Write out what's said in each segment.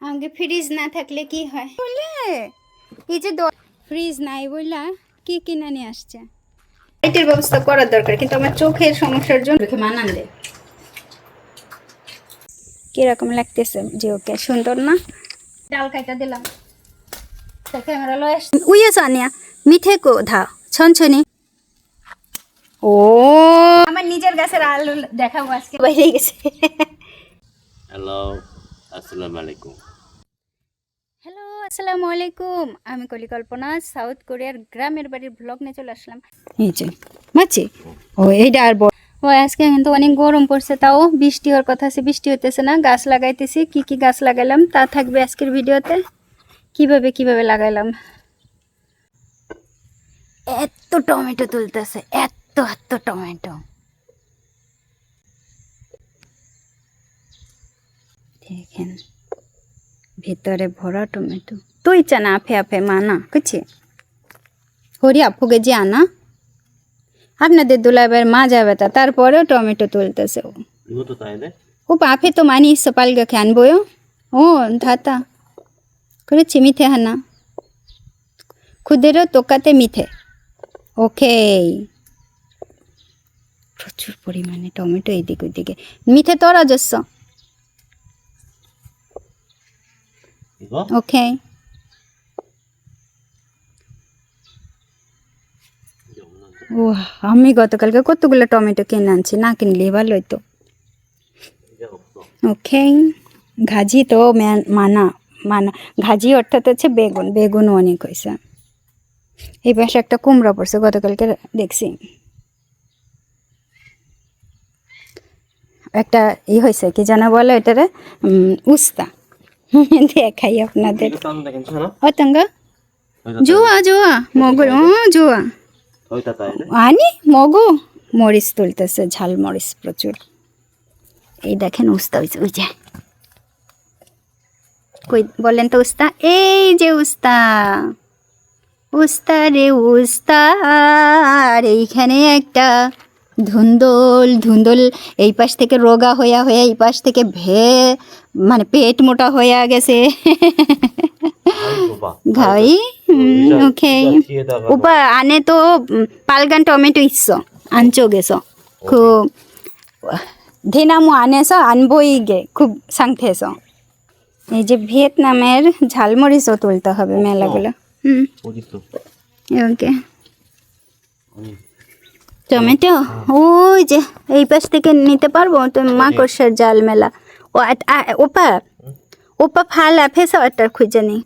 আমাকে ফ্রিজ না থাকলে কি হয় বলে এই যে ফ্রিজ নাই বললা কি কিনে নিয়ে আসছে। লাইটের ব্যবস্থা করার দরকার, কিন্তু আমার চোখের সমস্যার জন্য রেখে মানান দে। কিরকম লাগতেছে যে ওকে সুন্দর না? ডাল কাটা দিলাম ক্যামেরা লয় উইয়ে সানিয়া মিঠে কো ধা ছনছনি। ও আমার নিজের গাছের আলু দেখাবো আজকে বাইরে গেছে। হ্যালো, আসসালামু আলাইকুম। হ্যালো আসসালামু আলাইকুম, আমি কলিকল্পনা সাউথ কোরিয়ার গ্রামের বাড়ির ব্লগ নিয়ে চলে আসলাম। এই যে মাছি ও এইটা আর ও আজকে কিন্তু অনেক গরম পড়ছে, তাও বৃষ্টি হওয়ার কথা আছে, বৃষ্টি হতেছে না। গাছ লাগাইতেছি, কি কি গাছ লাগাইলাম তা থাকবে আজকের ভিডিওতে, কিভাবে কিভাবে লাগাইলাম। এত টমেটো তুলতেছে, এত এত টমেটো দেখেন, ভিতরে ভরা টমেটো। তুই চানা আফে আফে মানা কুছি হরি আপুকে যে আনা আপনাদের দুলাবের মা যাবে তা তারপরেও টমেটো তুলতেছে ও। ও পাফে তো মানি সপাল গে খ্যান বयो ও ধাতা করেছি মিঠে হানা খুদেরও তোকাতে মিঠে। ওকে, প্রচুর পরিমাণে টমেটো এদিক ওদিকে মিঠে তোরা যস্য। ওকে, ও আমি গতকালকে কতগুলো টমেটো কিনে আনছি, না কিনলে ভালো হইতো। ওকে, ঘাজি তো মানা মানা ঘাজি অর্থাৎ হচ্ছে বেগুন, বেগুনও অনেক হয়েছে। এই পাশে একটা কুমড়া পড়ছে, গতকালকে দেখছি। একটা হয়েছে কি জানা বলে এটারে উস্তা দেখাই আপনাদের। অতঙ্গ জোয়া জোয়া মগুর জোয়া আনি মগু মরিচ তুলতেছে, ঝাল মরিচ প্রচুর। এই দেখেন উস্তা হয়েছে, ওই যে কই বলেন তো উস্তা, এই যে উস্তা উস্তা রে উস্তা। আর এইখানে একটা ধুন্দল ধুন্দল এই পাশ থেকে রোগা হইয়া হইয়া এই পাশ থেকে মানে পেট মোটা হইয়া গেছে ঘাই। ওকে, উপা আনে তো পালগান টমেটো ইচ্ছ আনছো গেছ খুব ধেনামু আনেছ আনবই গে খুব সাংথেছ। এই যে ভিয়েতনামের ঝালমরিচও তুলতে হবে মেলাগুলো। ওকে, টমেটো ওই যে এই পাশ থেকে নিতে পারবো তো, মাকড়সার জাল মেলা। ও ওপা ওপা ফালা ফেসা একটা খুঁজে নি।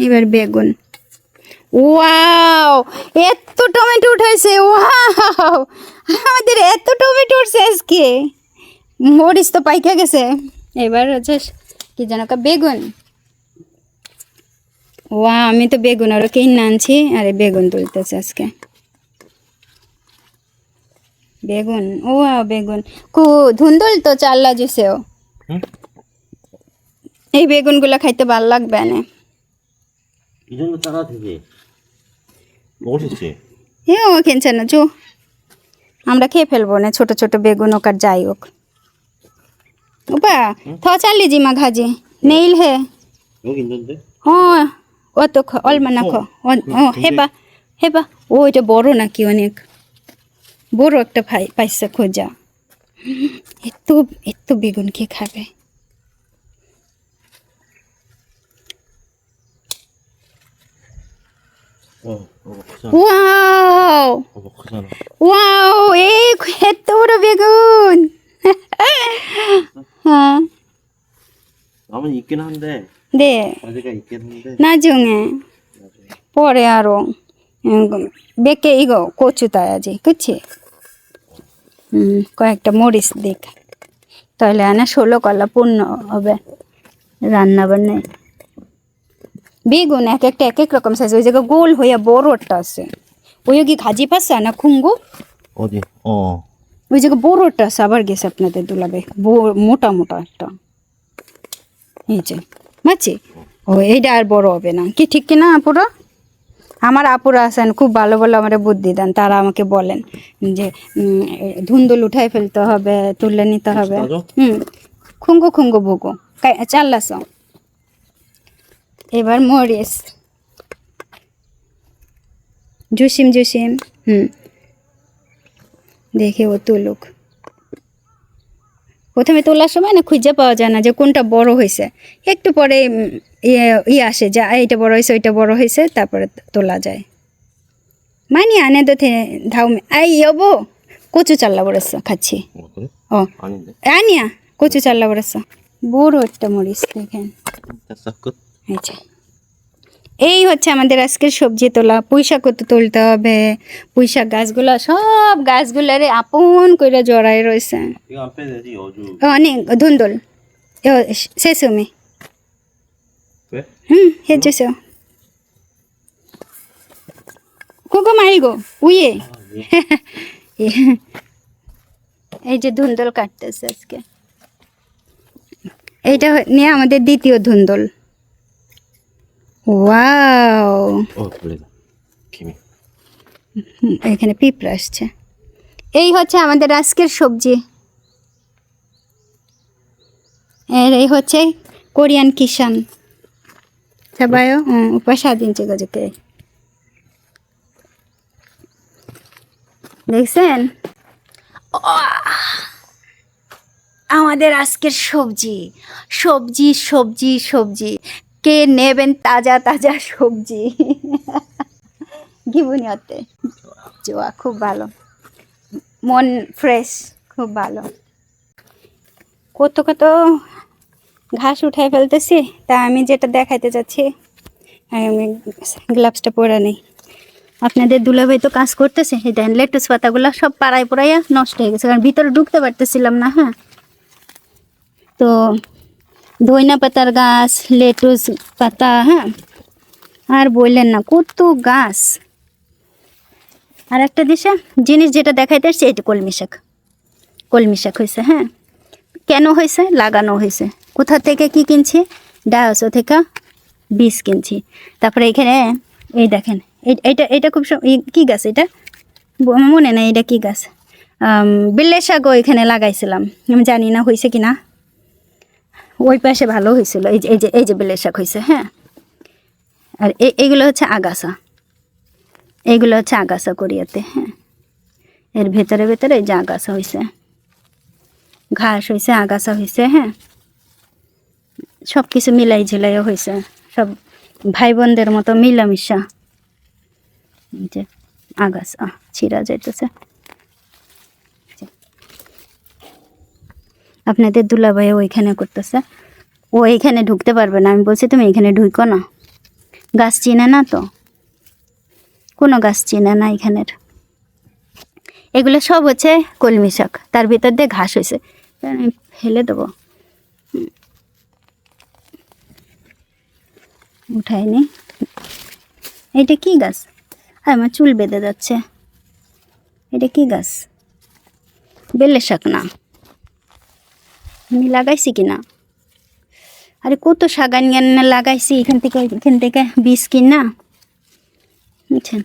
এবার বেগুন, ওয়াও এত টমেটো উঠাইছে, ওয়াও আমাদের এত টমেটো উঠছে আজকে, মরিচ তো পাইকা গেছে। এবার হচ্ছে কি যেন বেগুন, ওয়া আমি তো বেগুন আরো কিনে আনছি, আরে বেগুন তুলতেছে আজকে বেগুন। ও বেগুন কু ধুন্দল তো চাল্লা জুসেও এই বেগুনগুলো খাইতে ভাল লাগবে না। ও কিনছে না চো, আমরা খেয়ে ফেলবো না ছোট ছোট বেগুন হোক আর যাই হোক। উপা থ চালি জিমা ঘাজি নেইল হে হ্যাঁ অত অলমা না খো হেবা হেবা। ও এটা বড় নাকি, অনেক বড় একটা পাইসা খোঁজা। এত এত বেগুন কে খাবে? ওয়াও ওয়াও এই এত বড় বেগুন। হ্যাঁ দে 나중에 পরে আরো বেকে ইগো কচু তাই আজি কুচি কয়েকটা মরিচ দেখ, তাহলে আনা 16 কলা পূর্ণ হবে রান্না বান্না। বেগুন এক একটা এক এক রকম সাইজ, ওই জায়গা গোল হইয়া বড়টা আছে, ওই কি খাজি পাচ্ছে না খুঙ্গু ওই জায়গা বড়টা আছে। আবার গেছে আপনাদের দুলাবে মোটা মোটা একটা, এই যে মাছি ও এইটা আর বড় হবে না কি, ঠিক কিনা আপুরা? আমার আপুরা আছেন খুব ভালো ভালো আমার বুদ্ধি দেন, তারা আমাকে বলেন যে ধুন্দুল উঠাই ফেলতে হবে, তুলে নিতে হবে। খুঙ্গু খুঙ্গু ভুগু চাল্লাস এবার মরিচ জুসিম জুসিম দেখে ও তুলুক। প্রথমে তোলার সময় না খুঁজে পাওয়া যায় না যে কোনটা বড় হয়েছে, একটু পরে ইয়ে আসে যে এইটা বড় হয়েছে ওইটা বড় হয়েছে, তারপরে তোলা যায়। মানি আনে তো ধাউ আই যাবো কচু চাল্লা বড়েছ খাচ্ছি। ও আনিয়া কচু চাল্লা বড়েছ বড় একটা মরিচ দেখেন। আচ্ছা, এই হচ্ছে আমাদের আজকের সবজি তোলা। পুঁইশাক কত তুলতে হবে, পুঁইশাক গাছগুলা সব গাছগুলারে আপন করে জড়াই রয়েছে। অনেক ধুন্দুল শেষমে হেজেছ কোকো মারিগো উইয়ে এই যে ধুন্দুল কাটতেছে আজকে। এইটা নিয়ে আমাদের দ্বিতীয় ধুন্দুল। ওয়াও, এখানে পিঁপড়া আসছে। এই হচ্ছে আমাদের আজকের সবজি। আর এই হচ্ছে কোরিয়ান কিষান সবাই উপর 7 ইঞ্চি গজকে দেখছেন। আমাদের আজকের সবজি সবজি সবজি সবজি কে নেবেন তাজা তাজা সবজি। গিবুনিয়তে জোয়া খুব ভালো, মন ফ্রেশ, খুব ভালো। কত কত ঘাস উঠাই ফেলতেছি, তা আমি যেটা দেখাইতে যাচ্ছি আমি গ্লাভসটা পরে নেই। আপনাদের দুলাভাই তো কাজ করতেছে, এই দেন লেটুস পাতাগুলো সব পাড়ায় পোড়াইয়া নষ্ট হয়ে গেছে, কারণ ভিতরে ঢুকতে পারতেছিলাম না। হ্যাঁ, তো ধইনা পাতার গাছ, লেটুস পাতা, হ্যাঁ আর বললেন না কত গাছ। আর একটা জিনিস যেটা দেখাইতে আসছে, এটা কলমি শাক। কলমি শাক হয়েছে। হ্যাঁ, কেন হয়েছে? লাগানো হয়েছে। কোথা থেকে কি কিনছি? ডায়াসো থেকে বীজ কিনছি। তারপরে এখানে এই দেখেন, এটা খুব কি গাছ এটা মনে নেই, এটা কি গাছ? বিল্লে শাকও এখানে লাগাইছিলাম, আমি জানি না হয়েছে কি না। ওই পাশে ভালো হয়েছিল, এই যে বিল্লে শাক হয়েছে। হ্যাঁ, আর এইগুলো হচ্ছে আগাছা, এইগুলো হচ্ছে আগাছা করিয়াতে। হ্যাঁ, এর ভেতরে ভেতরে এই যে আগাছা হয়েছে, ঘাস হয়েছে, আগাছা হয়েছে। হ্যাঁ, সব কিছু মিলাই ঝিলাইও হয়েছে, সব ভাই বোনদের মতো মিলামিশা। যে আগাছা ছিঁড়া যাইতেছে। আপনাদের দুলাভাই ওইখানে করতেছে, ও এইখানে ঢুকতে পারবে না। আমি বলছি তুমি এখানে ঢুকো না, গাছ চিনে না তো, কোনো গাছ চিনে না এখানের। এগুলো সব হচ্ছে কলমি শাক, তার ভিতর দিয়ে ঘাস হয়েছে, আমি ফেলে দেবো, উঠাইনি। এইটা কি গাছ? আমার চুল বেঁধে যাচ্ছে। এটা কি গাছ? বেলে শাক না, আমি লাগাইছি কি না? আরে কত শাক আনিয়ে লাগাইছি, এখান থেকে বীজ কিনা, বুঝছেন।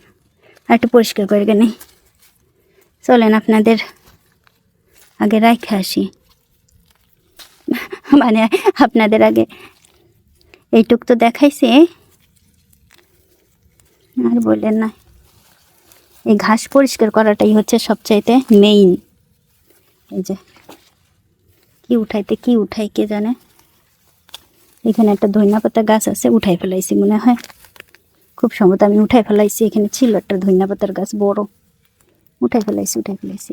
আর একটু পরিষ্কার করে গেলে চলেন আপনাদের আগে রাখে আসি, মানে আপনাদের আগে এইটুক তো দেখাইছি। আর বললেন না, এই ঘাস পরিষ্কার করাটাই হচ্ছে সবচাইতে মেইন। এই যে কি উঠাই কে জানে। এখানে একটা ধইনা পাতা গাছ আছে, উঠাই ফেলাইছি মনে হয়, খুব সম্ভবত আমি উঠাই ফেলাইছি। এখানে ছিল একটা ধইনা পাতার গাছ বড়, উঠাই ফেলাইছি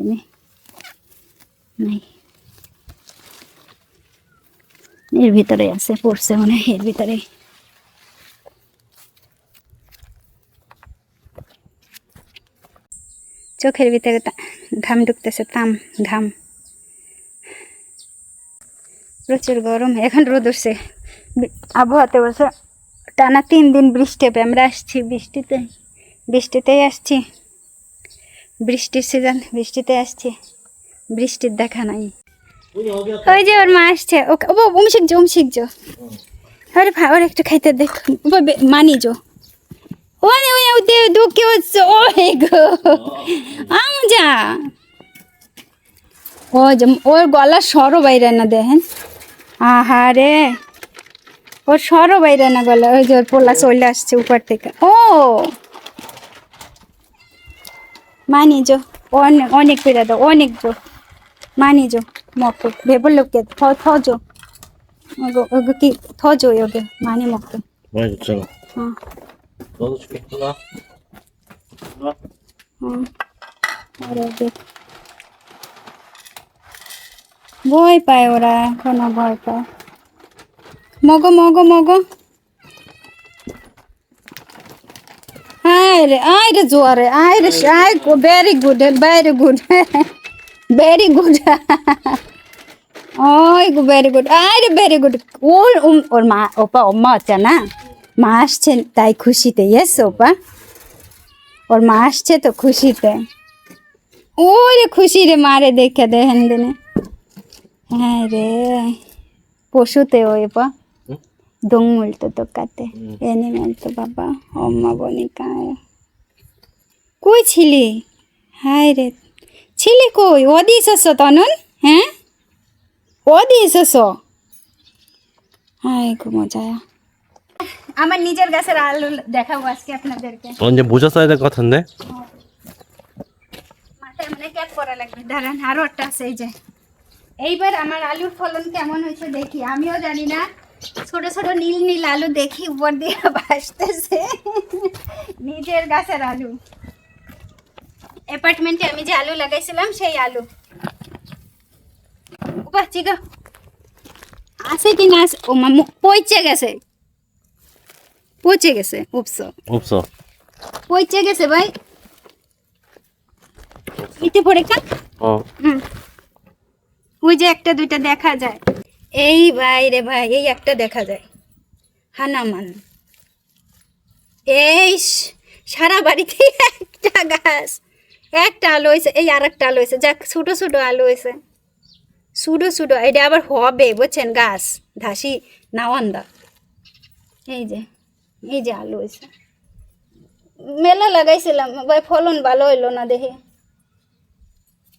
আমি। নাই, এর ভিতরে আছে, পড়ছে মনে হয় এর ভিতরে। চোখের ভিতরে ঘাম ঢুকতেছে, ঘাম। প্রচুর গরম, এখন রোদ উঠছে। আবহাওয়াতে বলছে টানা 3 দিন বৃষ্টি হবে। আমরা আসছি বৃষ্টিতেই আসছি, বৃষ্টির সিজন, বৃষ্টিতে আসছি, বৃষ্টির দেখা নাই। ওই যে ওর মা আসছে, ওম শিখছো। আরে ভাই, ওর একটু খাইতে দেখ, মানি যো দুঃখে হচ্ছে। ও গো আমজা, ওর গলা সরো বাইরে না দেখেন। আহারে ওর সরও বাইরে না গেল, ওই যে ওর পোলা চলে আসছে উপর থেকে। ও মানি যো, অনেক অনেক পেরে দাও, অনেক যো মানি যো মক্কে ভেবর লোককে থজো ওগো কি থজো ওগে মানি মক্কে। Bueno, chalo. হ্যাঁ Todos chukla. হ্যাঁ আর ওগে ভয় পায় ওরা, এখনো ভয় পায়। মগো মগো মগো আয় রে জোয়ারে আয় রে আয় very good very good very good ওই ভেরি গুড আয় রে ভেরি গুড। ওর মা ওপা ওম্মা আছে না, মা আসছে তাই খুশিতে। ইয়েস ওপা, ওর মা আসছে তো খুশিতে। ওই রে খুশি রে মারে দেখে দেখেন দিনে। হ্যাঁ রে পশুতে ওই পা দংমুল তো দোকাতে এনিমেল তো বাবা অম্মা বনিকায়। কই ছিলি? হায় রে ছিলি কই? ও দিয়েছস তনুন? হ্যাঁ ও দিয়েছস? হায় খুব মজা। আমার নিজের গাছের আলু দেখাবো আজকে আপনাদেরকে। 언제 모자 써야 될 것 같은데? মাথায় মানে ক্যাপ করা লাগবে, দাঁড়ান আরো একটা আছে। এই যে এইবার আমার আলুর ফলন কেমন হয়েছে দেখি, আমিও জানি না। ছোট ছোট নীল নীল আলু দেখি উপর দিয়ে ভাসতেছে, নিজের গাছের আলু। অ্যাপার্টমেন্টে আমি যে আলু লাগাইছিলাম সেই আলু। ওপা চিগা আছে কি না? ও মা পচে গেছে, পচে গেছে। উপসো 없어. পচে গেছে ভাই, ইতে পড়ে খা। হুম ওই যে একটা দুইটা দেখা যায়। এই ভাই রে ভাই, এই একটা দেখা যায় হানামান। এই সারা বাড়িতে একটা গাছ, একটা আলু হয়েছে। এই আর একটা আলু হয়েছে, যাক ছোট ছোট আলু হয়েছে, ছোট ছোট। এটা আবার হবে বুঝছেন, গাছ ধাসি নাওয়ান্দা। এই যে আলু হয়েছে, মেলা লাগাইছিলাম ভাই, ফলন ভালো হইলো না দেখে।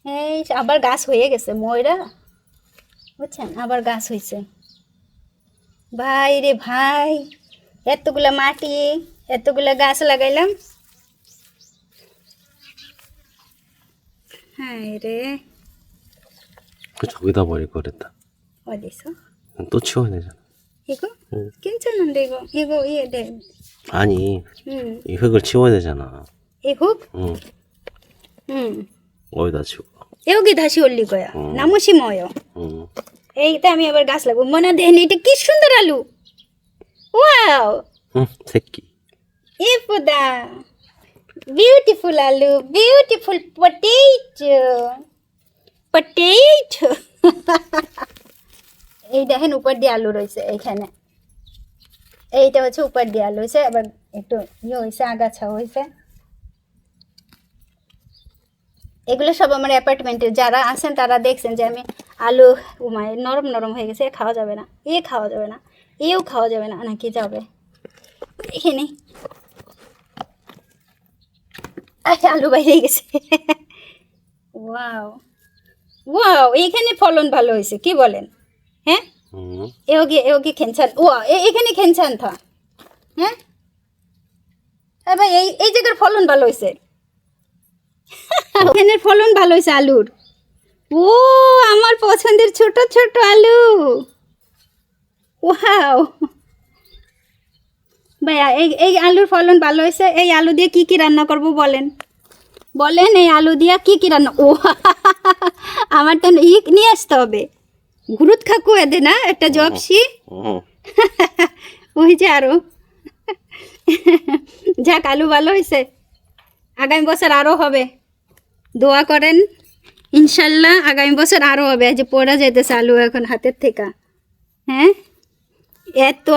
এই আবার গাছ হয়ে গেছে ময়রা বুঝছেন, আবার গাছ হয়েছে। ভাই রে ভাই, এতগুলা মাটি এতগুলা গাছ লাগাইলাম। হ্যাঁ রে 그 저기다 버릴 거랬다. 어디서? 또 치워야 되잖아. 이거? 응. 괜찮은데 이거 이게 돼. 아니, 이 흙을 치워야 되잖아. 이거? 응. 응. 어디다 치워? 여기 다시 올릴 거야. 나무 심어요. 응. এইটা আমি আবার গাছ লাগাবো। মনে দেখেন এটা কি সুন্দর আলু, ওয়াও 응, 새끼. 예쁘다. বিউটিফুল আলু, বিউটিফুল পটেটো পটেটো। এই দেখেন উপর দিয়ে আলু রয়েছে এইখানে, এইটা হচ্ছে উপর দিয়ে আলু হয়েছে। আবার একটু ইয়ে হয়েছে, আগাছা হয়েছে। এগুলো সব আমার অ্যাপার্টমেন্টে যারা আছেন তারা দেখছেন যে আমি আলু উমায় নরম নরম হয়ে গেছে, খাওয়া যাবে না, খাওয়া যাবে না, এও খাওয়া যাবে না, নাকি যাবে এখানে। আলু বাইরে গেছে। ওয়াও ওয়াও, এইখানে ফলন ভালো হয়েছে, কি বলেন? হ্যাঁ 응. এওগি খেনছান। ও এখানে খেনছান থা। হ্যাঁ ভাই এই জায়গার ফলন ভালো হয়েছে, এখানের ফলন ভালো হয়েছে আলুর। ও আমার পছন্দের ছোট ছোট আলু, ওয়াও ভাইয়া এই আলুর ফলন ভালো হয়েছে। এই আলু দিয়ে কি কি রান্না করব বলেন, বলেন এই আলু দিয়ে কি কি রান্না। ও আমার তো নিয়ে আসতে হবে, গুরুত খাকু এদে না একটা জবসি। 응. ওই যে আরো যাক আলু ভালো হয়েছে, আগামী বছর আরও হবে, দোয়া করেন ইনশাল্লাহ আগামী বছর আরও হবে। যে পড়া যাইতেছে আলু এখন হাতের থেকে। হ্যাঁ এত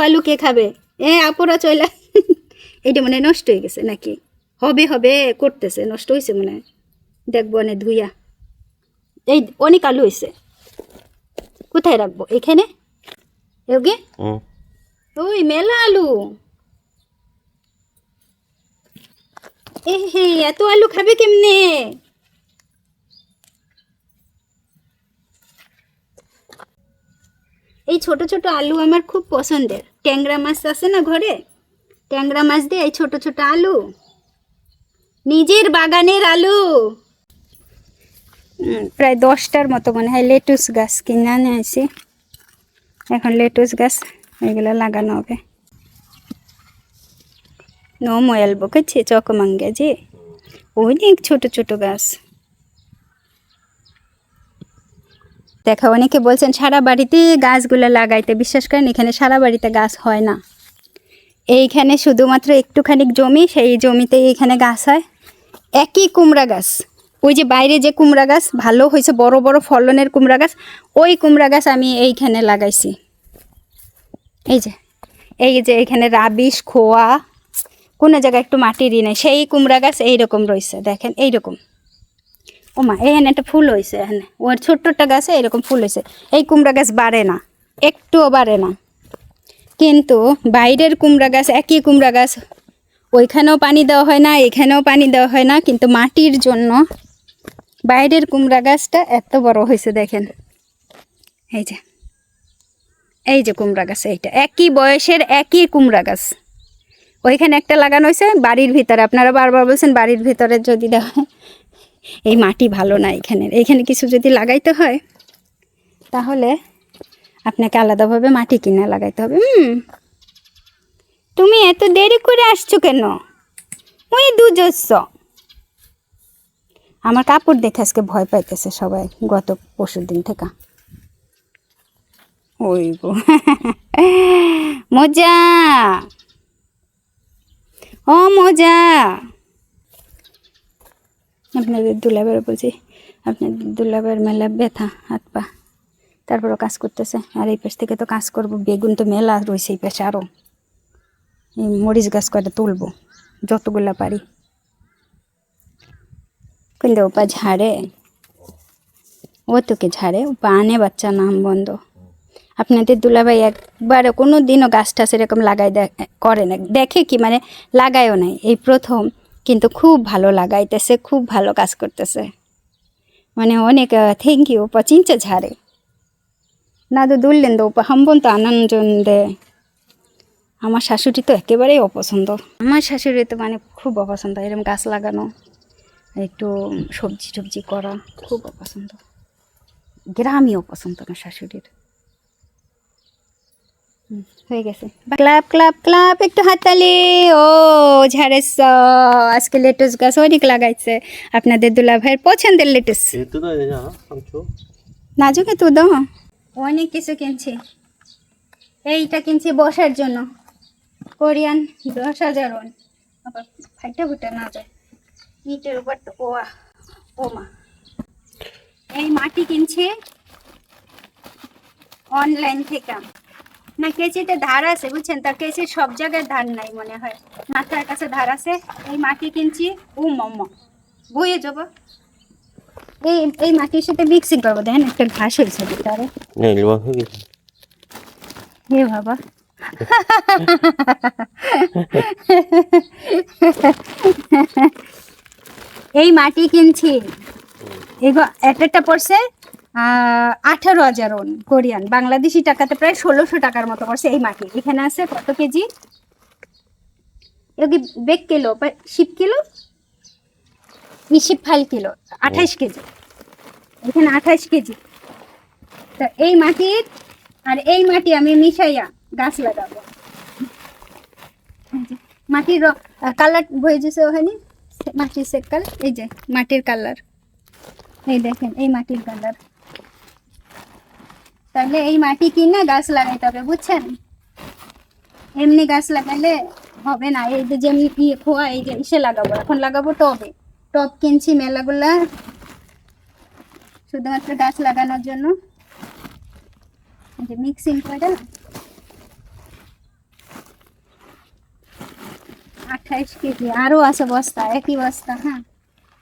আলু কে খাবে? আপুরা চইলা। এইটা মনে হয় নষ্ট হয়ে গেছে নাকি, হবে হবে করতেছে, নষ্ট হয়েছে মনে হয়, দেখবো অনেক ধুইয়া। এই অনেক আলু হয়েছে, কোথায় রাখবো? এখানে ওকে। 응. ওই মেলা আলু, হে এত আলু খাবে কেমনে? এই ছোট ছোট আলু আমার খুব পছন্দের। ট্যাংরা মাছ আছে না ঘরে, ট্যাংরা মাছ দিয়ে এই ছোট ছোট আলু, নিজের বাগানের আলু। প্রায় 10টার মতো মনে হয় লেটুস গাছ কিনে আনিয়েছি। এখন লেটুস গাছ এগুলো লাগানো হবে। নো ময়াল বকেছে চকমাঙ্গে যে অনেক ছোট ছোট গাছ। দেখা অনেকে বলছেন সারা বাড়িতে গাছগুলো লাগাইতে, বিশ্বাস করেন এখানে সারা বাড়িতে গাছ হয় না। এইখানে শুধুমাত্র একটুখানি জমি, সেই জমিতে এইখানে গাছ হয়। একই কুমড়া গাছ, ওই যে বাইরে যে কুমড়া গাছ ভালো হয়েছে বড় বড় ফলনের কুমড়া গাছ, ওই কুমড়া গাছ আমি এইখানে লাগাইছি। এই যে এইখানে রাবিশ খোয়া কোনো জায়গায় একটু মাটিরই নেই, সেই কুমড়া গাছ এইরকম রয়েছে দেখেন এইরকম। ওমা এখানে একটা ফুল হয়েছে, এখানে ওর ছোট্টটা গাছে এরকম ফুল হয়েছে। এই কুমড়া গাছ বাড়ে না, একটুও বাড়ে না। কিন্তু বাইরের কুমড়া গাছ, একই কুমড়া গাছ, ওইখানেও পানি দেওয়া হয় না, এখানেও পানি দেওয়া হয় না, কিন্তু মাটির জন্য বাইরের কুমড়া গাছটা এত বড় হয়েছে দেখেন। এই যে কুমড়া গাছ, এইটা একই বয়সের একই কুমড়া গাছ। ওইখানে একটা লাগানো হয়েছে বাড়ির ভিতরে। আপনারা বারবার বলছেন বাড়ির ভিতরে যদি দেওয়া হয়, এই মাটি ভালো না এইখানে কিছু যদি লাগাইতে হয় তাহলে আপনাকে আলাদাভাবে মাটি কিনে লাগাইতে হবে। তুমি এত দেরি করে আসছো কেন? ওই দুজস্ব আমার কাপড় দেখে আজকে ভয় পাইতেছে সবাই গত পরশুর দিন থেকে। ওই গো মজা, ও মজা। আপনাদের দুলাবের বলছি, আপনাদের দুলাবের মেলা ব্যথা হাত পা, তারপরও কাজ করতেছে। আর এই পাশ থেকে তো কাজ করব, বেগুন তো মেলা রয়েছে এই পাশে, আরও এই মরিচ গাছ কয়টা তুলবো যতগুলা পারি। কিন্তু ওপা ঝাড়ে, ও তোকে ঝাড়ে, ওপা আনে বাচ্চা নাম বন্ধ। আপনাদের দুলাভাই একবারে কোনো দিনও গাছ টাছ এরকম লাগাই করে না, দেখে কি মানে লাগায়ও নাই, এই প্রথম। কিন্তু খুব ভালো লাগাইতেছে, খুব ভালো কাজ করতেছে, মানে অনেক থ্যাংক ইউ। ওপা চিনচে ঝাড়ে না তো দুললেন তো ওপা হাম্বন তো আনন্দে। আমার শাশুড়ি তো একেবারেই অপছন্দ, আমার শাশুড়ি তো মানে খুব অপছন্দ এরকম গাছ লাগানো, একটু সবজি টবজি করা খুব অপছন্দ। গ্রামই অপছন্দ আমার শাশুড়ির। হয়ে গেছে, ক্লাব ক্লাব ক্লাব, একটু হাততালি। ও ঝাড়েছ আজকে লেটুস গাছ অনেক লাগাইছে আপনাদের দুলাভাইয়ের পছন্দের লেটুস। 이거 뜯어야 되잖아, 상추. নাজুকে তো দাও, অনেক কিছু কিনছি। এইটা কিনছি বসার জন্য, কোরিয়ান 10,000 ওয়ান, আবার ফাইটা ফুটা না যায় ইটের উপর তো। ও মা, এই মাটি কিনছি অনলাইন থেকে। না কেচিতে ধার আছে বুঝছেন, তার কেচির সব জায়গায় ধার নাই মনে হয়, মাথার কাছে ধার আছে। এই মাটি কিনছি, ও মম্মা বইয়ে যাবো। এই মাটির সাথে মিক্সিং করবো, দেখেন একটা ঘাস হয়েছে ভিতরে। 그냥 일반 흙이. হে বাবা এই মাটি কিনছি, এগুলো একটা পড়ছে 18,000 ওন কোরিয়ান, বাংলাদেশি টাকাতে প্রায় 1600 টাকার মতো পড়ছে এই মাটি। এখানে আছে কত কেজি, এগুলি 1 কিলো 10 কিলো 28 কিলো 28 কেজি, এখানে 28 কেজি। তো এই মাটির আর এই মাটি আমি মিশাইয়া গাছ লাগাবো। মাটির কালার বয়ে যেছে ওখানে, মাটির সেকাল, এই যে মাটির কালার, এই দেখেন এই মাটির কালার। তাহলে এই মাটি কিনা গাছ লাগাইতে হবে বুঝছেন, এমনি গাছ লাগাইলে হবে না। এই যে যেমনি খোয়া, এই যে ইসে লাগাবো, এখন লাগাবো টবে। টব কিনছি মেলাগুলা শুধুমাত্র গাছ লাগানোর জন্য। যে মিক্সিং করে 28 কেজি, আরো আছে বস্তা, একই বস্তা, হ্যাঁ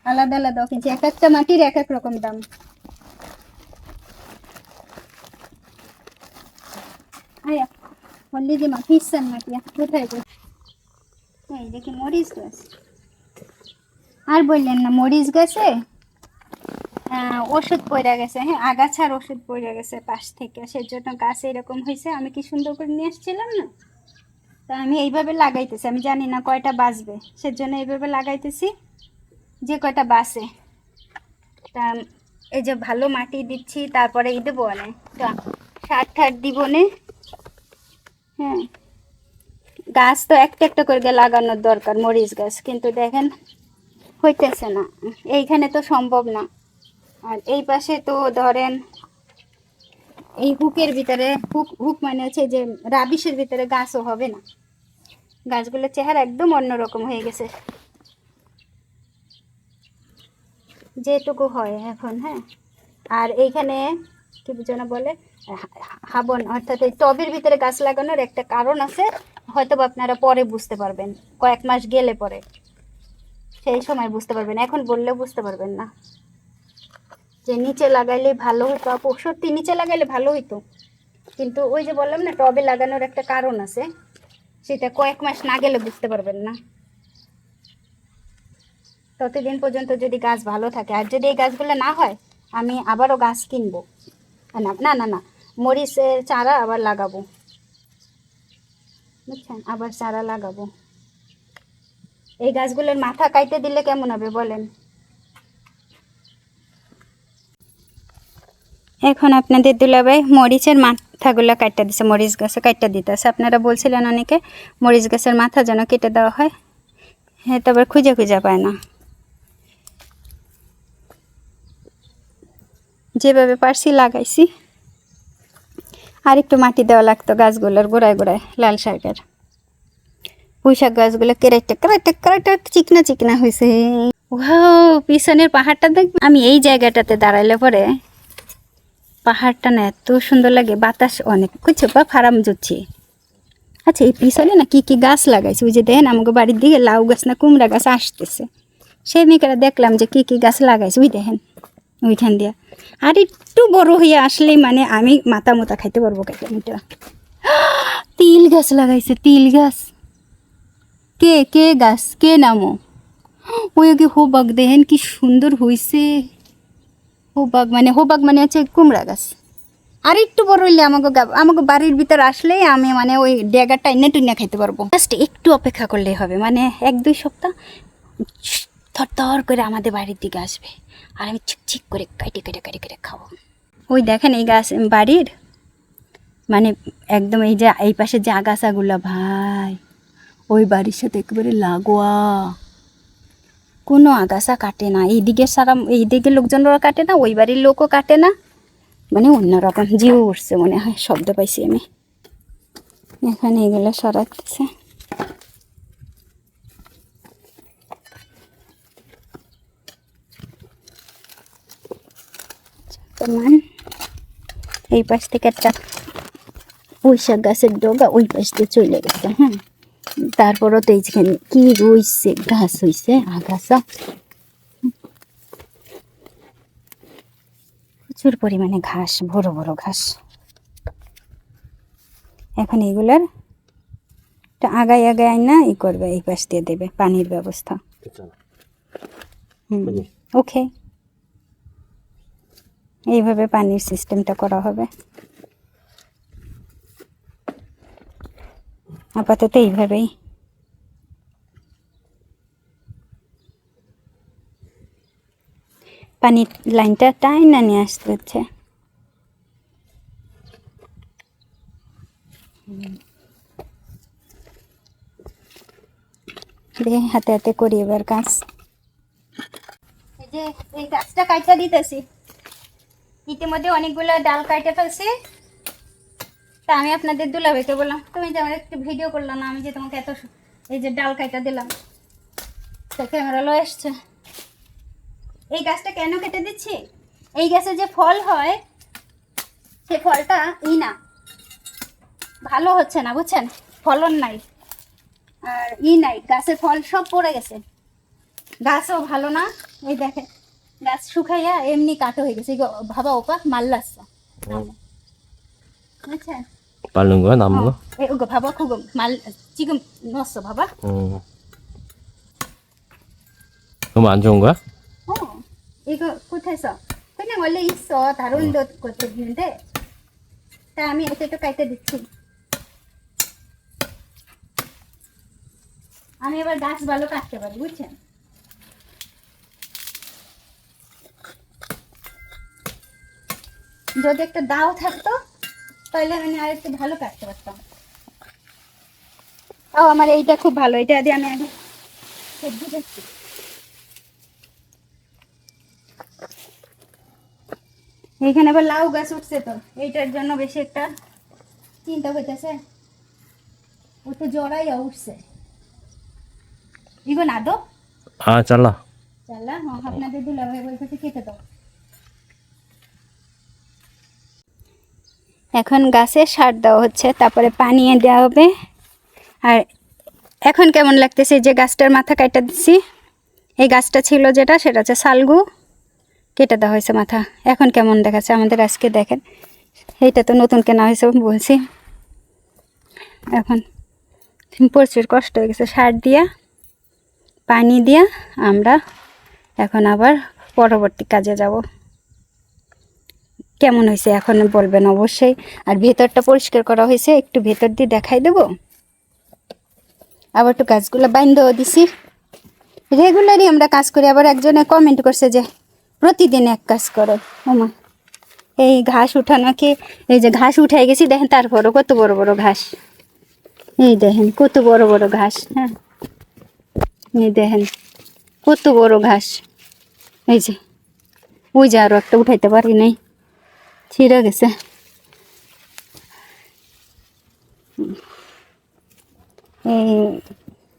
আলাদা আলাদা কিনছি, এক একটা মাটির এক এক রকম দাম। আয়া বললি যে মাটির মাটি কোথায় গো? এই দেখি মরিচ গাছ, আর বললেন না মরিচ গাছে ওষুধ পড়ে গেছে, হ্যাঁ আগাছার ওষুধ পড়ে গেছে পাশ থেকে, সেজন্য গাছ এরকম হয়েছে। আমি কি সুন্দর করে নিয়ে আসছিলাম না, তা আমি এইভাবে লাগাইতেছি, আমি জানি না কয়টা বাঁচবে, সেজন্য এইভাবে লাগাইতেছি যে কয়টা বাঁচে। তা এই যে ভালো মাটি দিচ্ছি, তারপরে এই দেবো না, তা সার ঠার দিব নে। হ্যাঁ, গাছ তো একটা একটা করে লাগানোর দরকার, মরিচ গাছ, কিন্তু দেখেন হইতেছে না, এইখানে তো সম্ভব না। আর এই পাশে তো ধরেন এই হুকের ভিতরে, হুক হুক মানে হচ্ছে যে রাবিশের ভিতরে গাছও হবে না, গাছগুলোর চেহারা একদম অন্যরকম হয়ে গেছে যেটুকু হয় এখন। হ্যাঁ, আর এইখানে কি যেন বলে হাবন, অর্থাৎ এই টবের ভিতরে গাছ লাগানোর একটা কারণ আছে, হয়তো বা আপনারা পরে বুঝতে পারবেন, কয়েক মাস গেলে পরে, সেই সময় বুঝতে পারবেন, এখন বললেও বুঝতে পারবেন না। যে নিচে লাগাইলে ভালো হতো আপু, সত্যি নিচে লাগাইলে ভালো হইতো, কিন্তু ওই যে বললাম না টবে লাগানোর একটা কারণ আছে, সেটা কয়েক মাস না গেলে বুঝতে পারবেন না। ততদিন পর্যন্ত যদি গাছ ভালো থাকে, আর যদি এই গাছগুলো না হয় আমি আবারও গাছ কিনবো, না না না না, মরিচের চারা আবার লাগাবো, বুঝছেন, আবার চারা লাগাবো। এই গাছগুলোর মাথা কাইটে দিলে কেমন হবে বলেন? এখন আপনাদের দুলাভাই মরিচের মাথাগুলো কাটটা দিছে, মরিচ গাছে কাটটা দিতেছে। আপনারা বলছিলেন অনেকে মরিচ গাছের মাথা যেন কেটে দেওয়া হয়, হ্যাঁ তবে খুঁজে খুঁজে পায় না। যেভাবে পারছি লাগাইছি, আর একটু মাটি দেওয়া লাগতো গাছগুলোর গোড়ায় গোড়ায়, লাল শাকের পুঁইশাক গাছগুলো কেরাইটা কেরাইটা কেরাইটা চিকনা চিকনা হয়েছে। ওয়াও, পিছনের পাহাড়টা দেখ, আমি এই জায়গাটাতে দাঁড়াইলে পরে পাহাড়টা না এত সুন্দর লাগে, বাতাস অনেক কিছু বা ফার্ম জুচ্ছি। আচ্ছা, এই পিছনে না কি কি গাছ লাগাইছে, ওই যে দেখেন আমাকে বাড়ির দিকে লাউ গাছ না কুমড়া গাছ আসতেছে, সেই মেয়েরা দেখলাম যে কি কি গাছ লাগাইছে, ওই দেখেন ওইখান দিয়া। আর একটু বড় হয়ে আসলেই মানে আমি মাথা মোতা খাইতে পারবো কেটে মিটা। তিল গাছ লাগাইছে, তিল গাছ, কে কে গাছ, কে নামো? ওই কি হোবাক, দেখেন কি সুন্দর হইছে। হোবাক মানে হচ্ছে কুমড়া গাছ। আর একটু বড় হইলে আমাকে বাড়ির ভিতর আসলেই আমি মানে ওই ডেগাটা এনে টুনে খাইতে পারবো। জাস্ট একটু অপেক্ষা করলেই হবে, মানে 1-2 সপ্তাহ থর করে আমাদের বাড়ির দিকে আসবে, আর আমি চিক করে কাটে কেটে কেটে কেটে খাবো। ওই দেখেন এই গাছ বাড়ির মানে একদম এই যে এই পাশে যে আগাছাগুলো ভাই, ওই বাড়ির সাথে একেবারে লাগোয়া, কোনো আগাছা কাটে না, এইদিকে এইদিকে লোকজনরা কাটে না, ওই বাড়ির লোকও কাটে না, মানে অন্যরকম জিও উঠছে মনে হয়, শব্দ পাইছি আমি। এখানে এগুলো সরাতেছে। এই পাশ থেকে একটা পুঁইশাক গাছের ডগা ওই পাশ দিয়ে চলে গেছে। হ্যাঁ, তারপরও তো এইখানে কি রইছে, গাছ হইছে আগাছা, প্রচুর পরিমাণে ঘাস, বড় বড় ঘাস। এখন এগুলার আগায় আগায় না ই করবে, এই পাশ দিয়ে দেবে পানির ব্যবস্থা। ওকে, এইভাবে পানির সিস্টেমটা করা হবে আপাতত, এইভাবেই। পানির লাইনটা টাইনা নিয়ে আসতে হচ্ছে। হাতে হাতে করি এবার কাজ। এই যে এই গাছটা কাটা দিতেছি, ইতিমধ্যে অনেকগুলো ডাল কাটে ফেলছি। তা আমি আপনাদের দুলাভাইকে বললাম, তুমি যে আমার একটু ভিডিও করলো না, আমি যে তোমাকে এত এই যে ডাল কাটা দিলাম, তো ক্যামেরা লয়ে এসছে। এই গাছটা কেন কেটে দিচ্ছি, এই গাছে যে ফল হয় সে ফলটা না ভালো হচ্ছে না, বুঝছেন, ফলন নাই, আর নাই, গাছের ফল সব পড়ে গেছে, গাছও ভালো না। এই দেখে গাছ শুকাইয়া এমনি কাটো হয়ে গেছে, ভাবা ওপা মাল্লাচ্ছে, বুঝছেন, 빠른 거야, 남은 거? 이거 봐봐, 그거 지금 넣었어, 봐봐. 너무 안 좋은 거야? 이거 굿해서. না বলে ইস দারুণ দোধ করতে দিনতে তা আমি এটা একটু কাইতে দিচ্ছি আমি এবার গাছ ভালো কাটতে পারি বুঝছেন যদি একটা দাও থাকতো তাহলে আমি আর একটু ভালো কাটতে পারতাম ও আমার এইটা খুব ভালো এটা দিয়ে আমি আগে সবজি দেখছি এইখানে আবার লাউ গাছ উঠছে তো এইটার জন্য বেশি একটা চিন্তা হইতেছে ও তো জড়াইয়া উঠছে ইগো না দো हाँ चला চালা হ্যাঁ আপনাদের দুলাভাই বলতেছে কেটে দাও এখন গাছে সার দেওয়া হচ্ছে তারপরে পানি দেওয়া হবে আর এখন কেমন লাগতেছে যে গাছটার মাথা কাটা দিচ্ছি এই গাছটা ছিল যেটা সেটা হচ্ছে শালগু কেটে দেওয়া হয়েছে মাথা এখন কেমন দেখাচ্ছে আমাদের আজকে দেখেন এইটা তো নতুন কেনা হয়েছে বলছি এখন প্রচুর কষ্ট হয়ে গেছে সার দিয়া পানি দিয়া আমরা এখন আবার পরবর্তী কাজে যাব কেমন হয়েছে এখন বলবেন অবশ্যই আর ভেতরটা পরিষ্কার করা হয়েছে একটু ভেতর দিয়ে দেখাই দেব আবার একটু গাছগুলো বাইন্ধেও দিছি রেগুলারই আমরা কাজ করি আবার একজনে কমেন্ট করছে যে প্রতিদিন এক কাজ করো ওমা এই ঘাস উঠানো কি এই যে ঘাস উঠাই গেছি দেখেন তারপরও কত বড় বড় ঘাস এই দেখেন কত বড় বড় ঘাস হ্যাঁ এই দেখেন কত বড় ঘাস এই যে ওই যে আরো একটা উঠাইতে পারি নাই ছিঁড়ে গেছে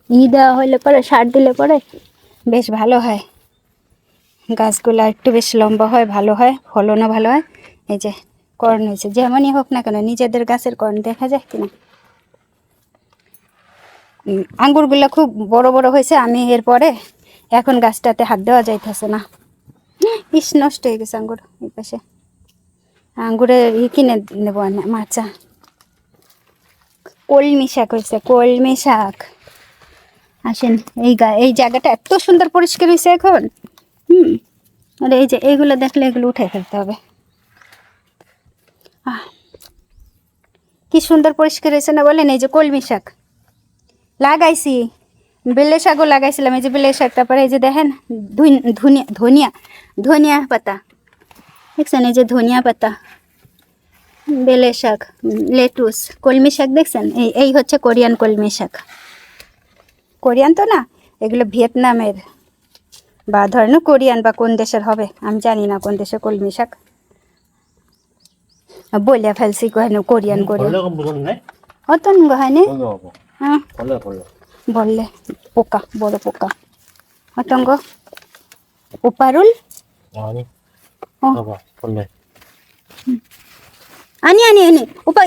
এই দেওয়া হলে পরে সার দিলে পরে বেশ ভালো হয় গাছগুলো একটু বেশ লম্বা হয় ভালো হয় ফলনও ভালো হয় এই যে কর্ন হয়েছে যেমনই হোক না কেন নিজেদের গাছের কর্ন দেখা যায় কিনা আঙ্গুরগুলো খুব বড় বড় হয়েছে আমি এরপরে এখন গাছটাতে হাত দেওয়া যাইতেছে না ইস নষ্ট হয়ে গেছে আঙ্গুর এই পাশে আঙ্গুরের কিনে নেবো মাচা কলমি শাক হয়েছে কলমি শাক আসেন এই জায়গাটা এত সুন্দর পরিষ্কার হয়েছে এখন আর এই যে এইগুলো দেখলে এগুলো উঠে ফেলতে হবে কি সুন্দর পরিষ্কার হয়েছে না বলেন এই যে কলমি শাক লাগাইছি বেলে শাকও লাগাইছিলাম এই যে বেলে শাক তারপরে এই যে দেখেন ধনিয়া ধনিয়া পাতা দেখছেন এই যে ধনিয়া পাতা বেলে শাক লেটুস কলমি শাক দেখছেন এই হচ্ছে কোরিয়ান কলমি শাক কোরিয়ান তো না এগুলো ভিয়েতনামের বা ধরেন কোরিয়ান বা কোন দেশের হবে আমি জানি না কোন দেশের কলমি শাক বলে ফেলছি কোরিয়ান কোরিয়ান অতন হয়নি হ্যাঁ বললে পোকা বড় পোকা অতঙ্গ উপারুল 아니 오빠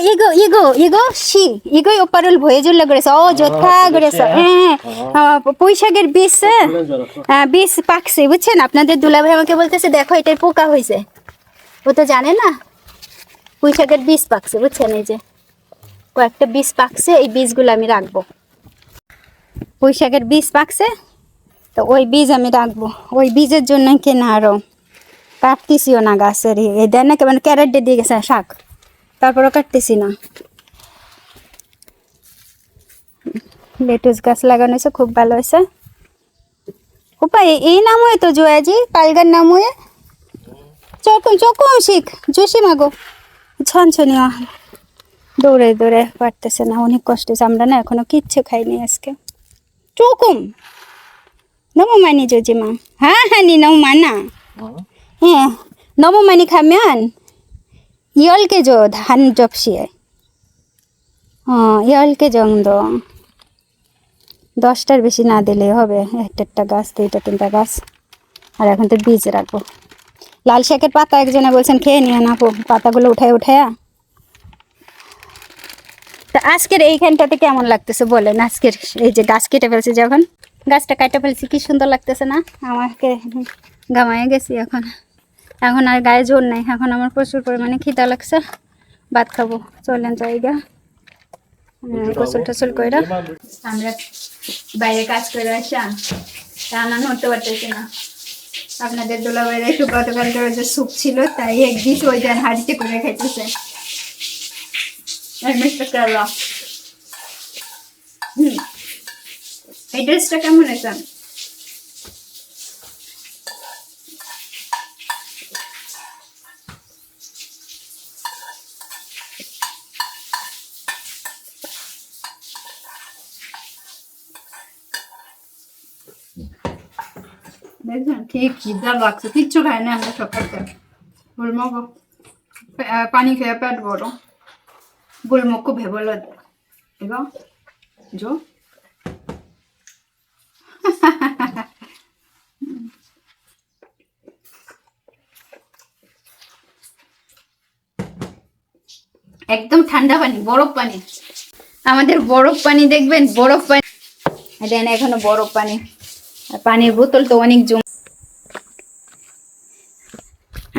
이거 시 이거 오빠를 보여주려고 그래서 좋다 그래서 পুঁইশাকের বীজ বীজ পাকছে বুঝছেন আপনাদের দুলাভাই আমাকে বলতেছে দেখো এটার পোকা হয়েছে ও তো জানে না পুঁইশাকের বীজ পাকছে বুঝছেন এই যে কয়েকটা বীজ পাকছে এই বীজগুলো আমি রাখবো পুঁইশাকের বীজ পাকছে তো ওই বীজ আমি রাখবো ওই বীজের জন্য কেনা আরো কাটতেছিও না গাছের এই দেন না কেমন ক্যারেট দিয়ে গেছে শাক তারপরও কাটতেছি না লেটুস গাছ লাগানো হয়েছে খুব ভালো হয়েছে উপায় এই নাম হয় তো জয়াজি পালগার নাম হয়ে চকম শিখ জোশি মাগো ছনছনি দৌড়ে দৌড়ে পারতেছে না অনেক কষ্ট হয়েছে আমরা না এখনো কিচ্ছু খাইনি আজকে চকুম নমো মানি জজিমা হ্যাঁ নি নমো মানা হ্যাঁ নমো মানি খামিয়ান ইয়লকে জো ধান জপসিয়ে ইয়লকে জং দো 10টার বেশি না দিলে হবে একটা গাছ 2-3টা গাছ আর এখন তো বীজ রাখবো লাল শাকের পাতা একজনে বলছেন খেয়ে নিয়ে না পাতাগুলো উঠায়া তা আজকের এইখানটাতে কেমন লাগতেছে বলেন আজকের এই যে গাছ কেটে ফেলছি যখন গাছটা কেটে ফেলছি কি সুন্দর লাগতেছে না আমাকে গামায়ে গেছি এখন আর গায়ে জোর নাই এখন আমার প্রচুর পরিমাণে খিদা লাগছে ভাত খাবো চলেন জায়গা গোসল টোসল করে আমরা বাইরে কাজ করে আসা রান্না করতে পারতেছি না আপনাদের দুলাভাইয়ের একটু গতকালকার যে স্যুপ ছিল তাই এক ডিশ ওই দেন হাঁড়িতে করে খাইতেছে। এই ড্রেসটা কেমন হয়েছে? দেখছেন ঠিক খিদা লাগছে, কিচ্ছু খাই না আমরা সকালটা। গুলমুখ পানি খেয়ে পেট বড়, গুলমুখ খুব ভেবল এবং जो একদম ঠান্ডা পানি, বরফ পানি। আমাদের বরফ পানি দেখবেন, বরফ পানি দেন এখনো বরফ পানি। আর পানির বোতল তো অনেক জম।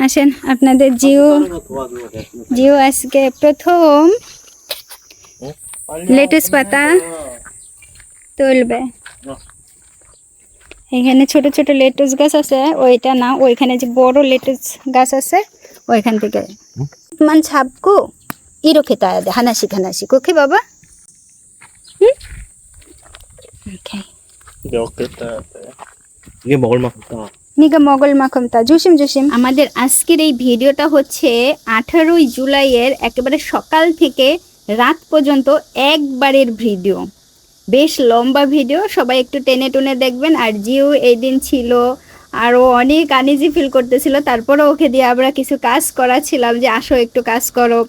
আসেন আপনাদের জিও আজকে প্রথম লেটুস পাতা তুলবে। এখানে ছোট ছোট লেটুস গাছ আছে, ওইটা না, ওইখানে যে বড় লেটুস গাছ আছে ওইখান থেকে মান ছাপকো 이렇게 따야 돼. 하나씩 하나씩. 오케이 বাবা? 응? 오케이. 몇 개 따야 돼? 이게 먹을 만큼 따. নিগা মগল মাখম তা জুসিম জুসিম। আমাদের আজকের এই ভিডিওটা হচ্ছে 18ই জুলাইয়ের একেবারে সকাল থেকে রাত পর্যন্ত একবারের ভিডিও। বেশ লম্বা ভিডিও, সবাই একটু টেনে টুনে দেখবেন। আর জিও এই দিন ছিল, আরও অনেক আনইজি ফিল করতেছিল, তারপরে ওকে দিয়ে আমরা কিছু কাজ করাছিলাম যে আসো একটু কাজ করো,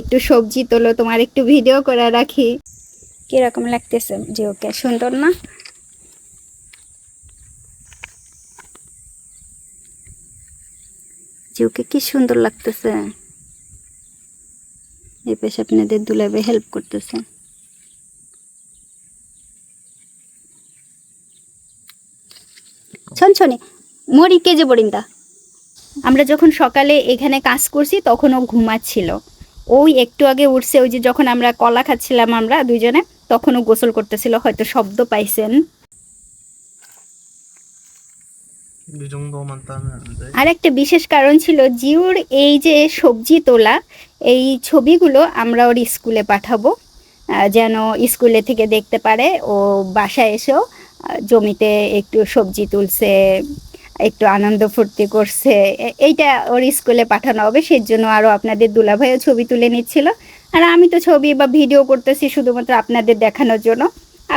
একটু সবজি তোলো, তোমার একটু ভিডিও করে রাখি। কিরকম লাগতেছে জিওকে? সুন্দর না? জিওকে কি সুন্দর লাগতেছে। এই পেশে আপনাদের দুলাভাই হেল্প করতেছে। ছনছনি মরি কেজে বড়িন্দা। আমরা যখন সকালে এখানে কাজ করছি তখন ও ঘুমাচ্ছিল। ওই একটু আগে উঠছে, ওই যে যখন আমরা কলা খাচ্ছিলাম আমরা দুইজনে, তখন ও গোসল করতেছিল, হয়তো শব্দ পাইছেন। আর একটা বিশেষ কারণ ছিল, জিওর এই যে সবজি তোলা এই ছবিগুলো আমরা ওর স্কুলে পাঠাবো, যেন স্কুলে থেকে দেখতে পারে ও বাসায় এসেও জমিতে একটু সবজি তুলছে, একটু আনন্দ ফুর্তি করছে। এইটা ওর স্কুলে পাঠানো হবে, সেই জন্য আরও আপনাদের দুলাভাইও ছবি তুলে নিচ্ছিল। আর আমি তো ছবি বা ভিডিও করতেছি শুধুমাত্র আপনাদের দেখানোর জন্য।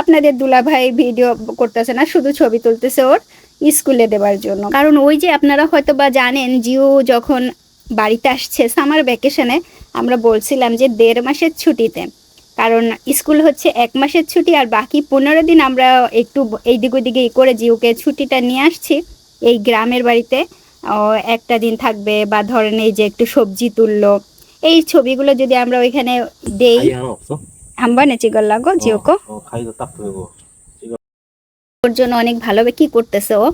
আপনাদের দুলাভাই ভিডিও করতেছে না, শুধু ছবি তুলতেছে ওর স্কুলে দেওয়ার জন্য। কারণ ওই যে আপনারা হয়তো বা জানেন, জিও যখন বাড়িতে আসছে সামার ভ্যাকেশনে, আমরা বলছিলাম যে 1.5 মাসের ছুটিতে, কারণ স্কুল হচ্ছে 1 মাসের ছুটি, আর বাকি 15 দিন আমরা একটু এইদিক ওইদিকে করে জিওকে ছুটিটা নিয়ে আসছি এই গ্রামের বাড়িতে। একটা দিন থাকবে, বা ধরেন এই যে একটু সবজি তুললো, এই ছবিগুলো যদি আমরা ওইখানে দেই। আমবানে চিগল লাগো জিওকো ওর জন্য অনেক ভালোভাবে কি করতেছে ও,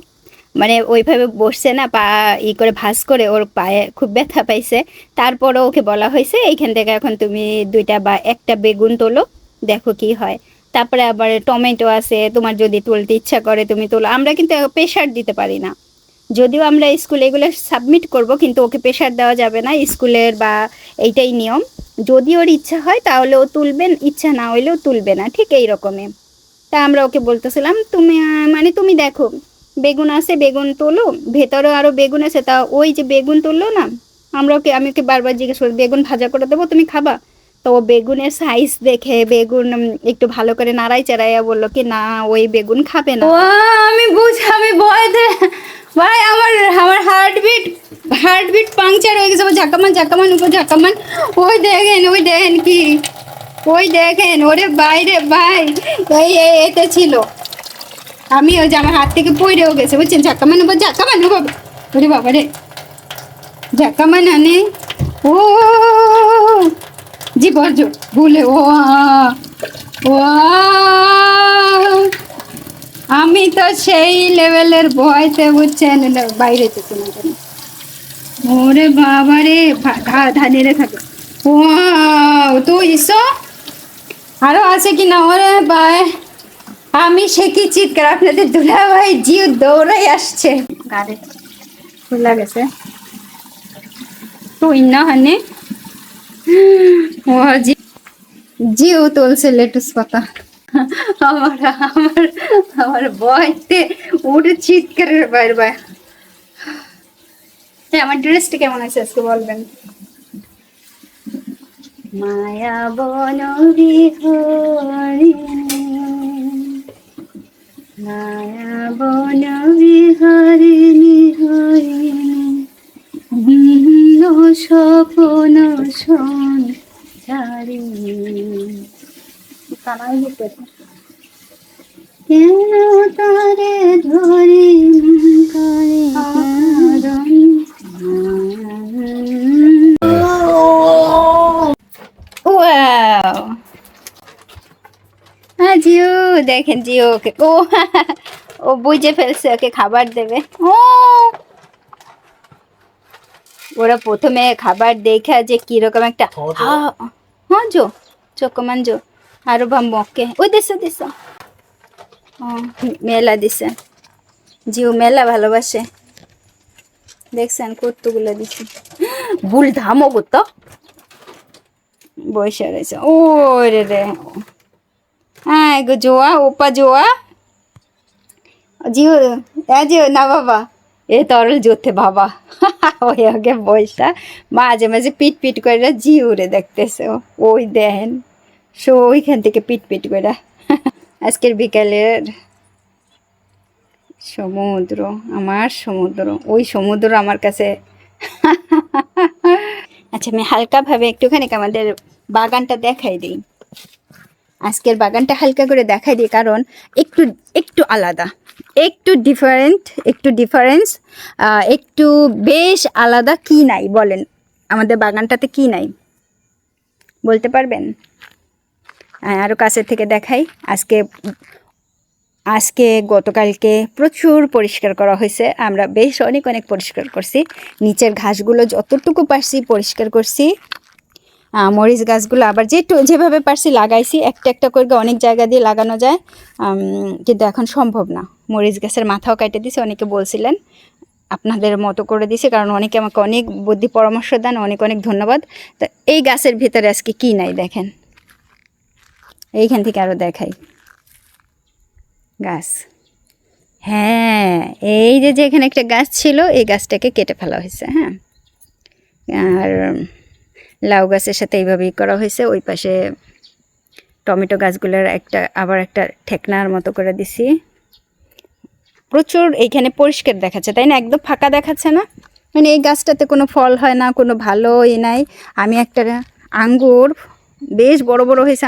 মানে ওইভাবে বসছে না, পা ই করে ভাঁজ করে, ওর পায়ে খুব ব্যথা পাইছে। তারপরও ওকে বলা হয়েছে এইখান থেকে এখন তুমি 2টা বা 1টা বেগুন তোলো, দেখো কি হয়। তারপরে আবার টমেটো আছে, তোমার যদি তুলতে ইচ্ছা করে তুমি তোলো। আমরা কিন্তু প্রেশার দিতে পারি না, যদিও আমরা স্কুলে এগুলো সাবমিট করব, কিন্তু ওকে প্রেশার দেওয়া যাবে না স্কুলের, বা এইটাই নিয়ম। যদি ওর ইচ্ছা হয় তাহলে ও তুলবেন, ইচ্ছা না হইলেও তুলবে না, ঠিক এই রকমই। তা আমরা ওকে বলতেছিলাম তুমি মানে তুমি দেখো বেগুন আছে, বেগুন তোলো, ভেতরে আরও বেগুন আছে, তা ওই যে বেগুন তুললো না, আমি ওকে বারবার জিজ্ঞেস করি বেগুন ভাজা করে দেবো, তুমি খাবা? তো ও বেগুনের সাইজ দেখে বেগুন একটু ভালো করে নাড়াই চাড়াইয়া বললো কি না, ওই বেগুন খাবে না। আমি ভয় দে ভাই, আমার হার্টবিট পাংচার হয়ে গেছে। ঝাঁকামান উপর ঝাঁকামান। ওই দেখেন কি, ওই দেখেন, ওরে বাইরে ভাই, এতে ছিল। আমি ওই যে আমার হাত থেকে পড়েও গেছে, বুঝছেন? ঝাঁকামান ওরে বাবা রে, ঝাঁকামান আনে ও জি বর্জ ভুলে ও আমি তো সেই লেভেলের ভয়তে, বুঝছেন, বাইরে যেতে না জানি। ওরে বাবা রে, ধানিরে থাকে। ও তো ইসো আরো আছে কি না? ওরে ভাই, আমি সে কি চিৎকার, আপনাদের দুলাভাই জিও দৌড়াই আসছে গাড়ি। খোলা গেছে তুই না হানে ও জিও তুলছে লেটুস পাতা আমার আমার আমার বয়তে উঠে চিৎকারের বাইরে বাইরে আমার ড্রেসটা কেমন আছে আজকে বলবেন মায়া বন বিহারিণী মায়া বন বিহারিণী হরিণী ভিন্ন স্বপ্ন সঞ্চারিণী কানাই গেছে কেন তারে ধরি জিও দেখেন জিও ওকে ও বুঝে ফেলছে ওকে খাবার দেবে ও ওরা প্রথমে খাবার দেখা যে কিরকম একটা হ্যাঁ জো চকমান জো আরো ভাম্বকে ও দিস মেলা দিছে জিও মেলা ভালোবাসে দেখছেন কতগুলো দিছে ভুল ধামো করতো বসে রয়েছে ও রে রে হ্যাঁ গো জোয়া ওপা জোয়া জিও জিও না বাবা এ তরল জোতে বাবা ওই আগে বয়সা মাঝে মাঝে পিট পিট করে জিউরে দেখতেছে ওই দেখেন সো ওইখান থেকে পিট পিট করে আজকের বিকালের সমুদ্র আমার সমুদ্র ওই সমুদ্র আমার কাছে আচ্ছা আমি হালকাভাবে একটুখানি আমাদের বাগানটা দেখাই দিই আজকের বাগানটা হালকা করে দেখাই দিই কারণ একটু একটু আলাদা একটু ডিফারেন্স একটু বেশ আলাদা কি নাই বলেন আমাদের বাগানটাতে কি নাই বলতে পারবেন আরও কাছের থেকে দেখাই আজকে গতকালকে প্রচুর পরিষ্কার করা হয়েছে আমরা বেশ অনেক পরিষ্কার করছি নিচের ঘাসগুলো যতটুকু পারছি পরিষ্কার করছি মরিচ গাছগুলো আবার যেভাবে পারছি লাগাইছি একটা করে অনেক জায়গা দিয়ে লাগানো যায় কিন্তু এখন সম্ভব না মরিচ গাছের মাথাও কেটে দিছে অনেকে বলছিলেন আপনাদের মতো করে দিছে কারণ অনেকে আমাকে অনেক বুদ্ধি পরামর্শ দেন অনেক ধন্যবাদ তো এই গাছের ভিতরে আজকে কি নাই দেখেন এইখান থেকে আরও দেখাই গাছ হ্যাঁ এই যে এখানে একটা গাছ ছিল এই গাছটাকে কেটে ফেলা হয়েছে হ্যাঁ আর লাউ গাছের সাথে এইভাবেই করা হয়েছে ওই পাশে টমেটো গাছগুলোর আবার একটা ঠেকনার মতো করে দিছি প্রচুর এইখানে পরিষ্কার দেখাচ্ছে তাই না একদম ফাঁকা দেখাচ্ছে না মানে এই গাছটাতে কোনো ফল হয় না কোনো ভালো নাই আমি একটা আঙ্গুর বেশ বড় হয়েছে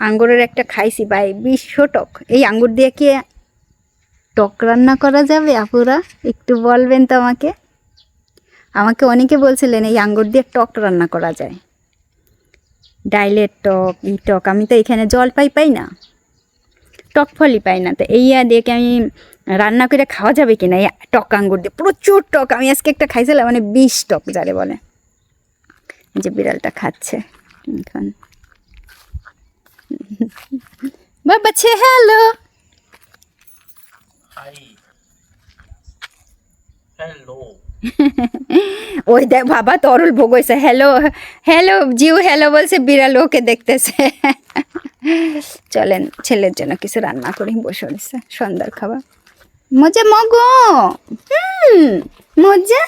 আঙ্গুরের একটা খাইছি ভাই 200 টক এই আঙ্গুর দিয়ে কি টক রান্না করা যাবে আপুরা একটু বলবেন তো আমাকে অনেকে বলছিলেন এই আঙ্গুর দিয়ে টক রান্না করা যায় ডাইলের টক আমি তো এখানে জলপাই পাই না টক ফলই পাই না তো এই দিয়ে আমি রান্না করে খাওয়া যাবে কিনা এই টক আঙ্গুর দিয়ে প্রচুর টক আমি আজকে একটা খাইছিলাম মানে 20 টক যারে বলে যে বিড়ালটা খাচ্ছে এখন বাবা ছে হ্যালো হ্যালো ওই দেখ বাবা তরল ভোগ হয়েছে হ্যালো জিউ হ্যালো বলছে বিড়াল ওকে দেখতেছে চলেন ছেলের জন্য কিছু রান্না করি বসে রয়েছে সন্ধ্যার খাবার মজা মগো মজা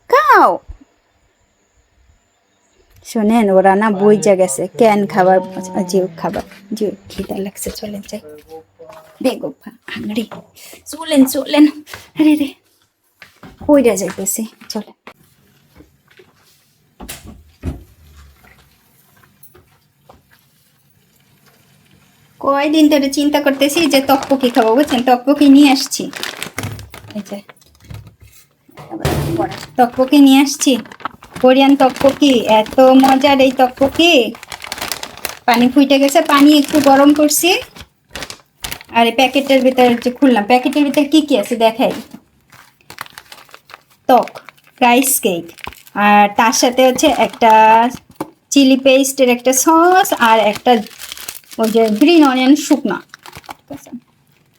খাও শোনেন ওরা না বইজা গেছে কেন খাবার জিউ খিদা লাগছে চলেন যাই বেগো আংড়ি চলেন আরে রে কইরা যাইতেছি চলেন কয়দিন ধরে চিন্তা করতেছি যে তকপকি খাবো বুঝছেন তকপকি নিয়ে আসছি এই যে তকপকি নিয়ে আসছি কোরিয়ান তকপকি এত মজার এই তকপকি পানি ফুটে গেছে পানি একটু গরম করছি আর এই প্যাকেটের ভিতরে যে খুললাম প্যাকেটের ভিতরে কি আছে দেখাই টক রাইস কেক আর তার সাথে হচ্ছে একটা চিলি পেস্টের একটা সস আর একটা ওই যে গ্রিন অনিয়ন শুকনা ঠিক আছে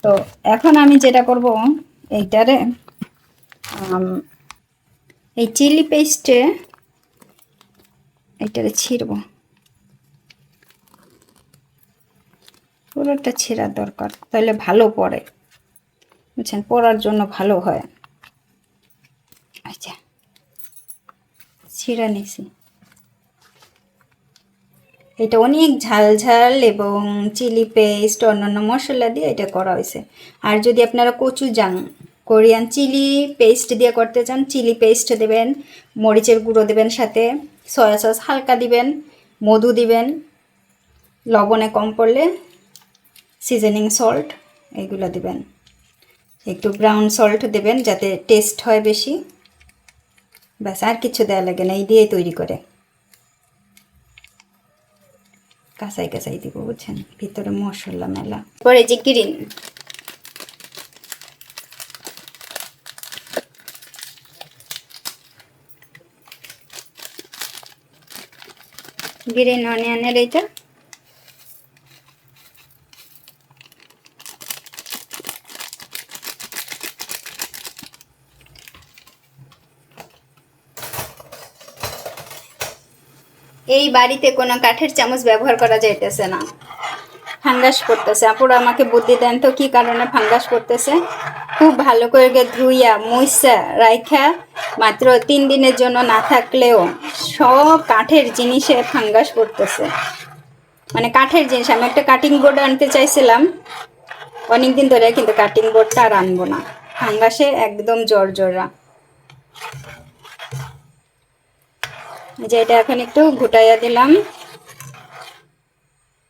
তো এখন আমি যেটা করব এইটারে এই চিলি পেস্টে এইটারে ছিড়ব, পুরোটা ছেঁড়ার দরকার, তাহলে ভালো পড়ে, বুঝছেন, পড়ার জন্য ভালো হয়। আচ্ছা, ছিঁড়া নিছি। এটা অনেক ঝাল ঝাল এবং চিলি পেস্ট অন্যান্য মশলা দিয়ে এটা করা হয়েছে। আর যদি আপনারা কচুজাং কোরিয়ান চিলি পেস্ট দিয়ে করতে চান, চিলি পেস্ট দেবেন, মরিচের গুঁড়ো দেবেন, সাথে সয়া সস হালকা দিবেন, মধু দিবেন, লবণে কম পড়লে সিজনিং সল্ট এইগুলো দিবেন, একটু ব্রাউন সল্ট দেবেন যাতে টেস্ট হয় বেশি। ব্যাস, আর কিছু দেওয়া লাগে না, এই দিয়েই তৈরি করে। কাঁচাই কাঁচাই দিব, বুঝছেন, ভিতরে মশলা মেলা। পরে যে গ্রিন, গ্রিন অনিয়নের এইটা এই বাড়িতে কোনো কাঠের চামচ ব্যবহার করা যাইতেছে না, ফাঙ্গাস করতেছে। আপুরা আমাকে বুদ্ধি দেন তো কি কারণে ফাঙ্গাস করতেছে। খুব ভালো করে ধুইয়া মুইসা রাইখা মাত্র 3 দিনের জন্য না থাকলেও সব কাঠের জিনিসে ফাঙ্গাস করতেছে। মানে কাঠের জিনিস, আমি একটা কাটিং বোর্ড আনতে চাইছিলাম অনেকদিন ধরে, কিন্তু কাটিং বোর্ডটা আর আনবো না, ফাঙ্গাসে একদম জর্জরা। যে এটা এখন একটু ঘুটাইয়া দিলাম।